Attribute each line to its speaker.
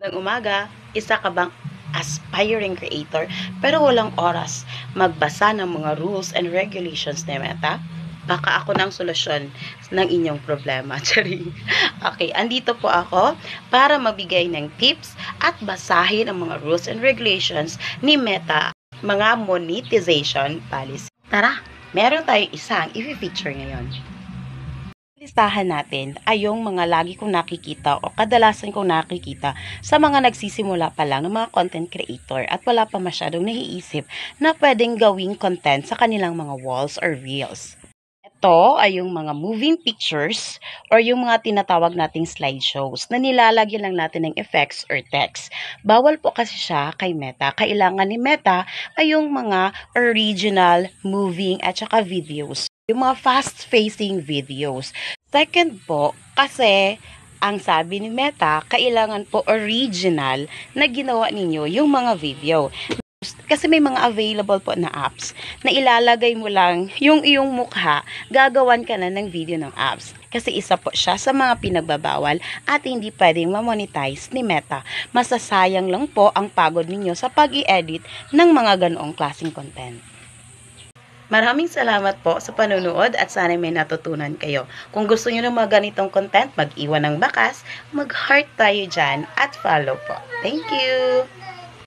Speaker 1: Ng umaga, isa ka bang aspiring creator pero walang oras magbasa ng mga rules and regulations ni Meta? Baka ako ng solusyon ng inyong problema. Charing. Okay, andito po ako para magbigay ng tips at basahin ang mga rules and regulations ni Meta, mga monetization policy. Tara, meron tayong isang i-feature ngayon. Listahan natin ay yung mga lagi kong nakikita o kadalasan kong nakikita sa mga nagsisimula pa lang ng mga content creator at wala pa masyadong naiisip na pwedeng gawing content sa kanilang mga walls or reels. Ito ay yung mga moving pictures or yung mga tinatawag nating slideshows na nilalagyan lang natin ng effects or text. Bawal po kasi siya kay Meta. Kailangan ni Meta ay yung mga original moving at saka videos. Yung mga fast-facing videos. Second po, kasi ang sabi ni Meta, kailangan po original na ginawa ninyo yung mga video. Kasi may mga available po na apps na ilalagay mo lang yung iyong mukha, gagawan ka na ng video ng apps. Kasi isa po siya sa mga pinagbabawal at hindi pwedeng ma-monetize ni Meta. Masasayang lang po ang pagod ninyo sa pag-i-edit ng mga ganoong klaseng content. Maraming salamat po sa panunood at sana may natutunan kayo. Kung gusto niyo ng mga ganitong content, mag-iwan ng bakas, mag-heart tayo dyan at follow po. Thank you!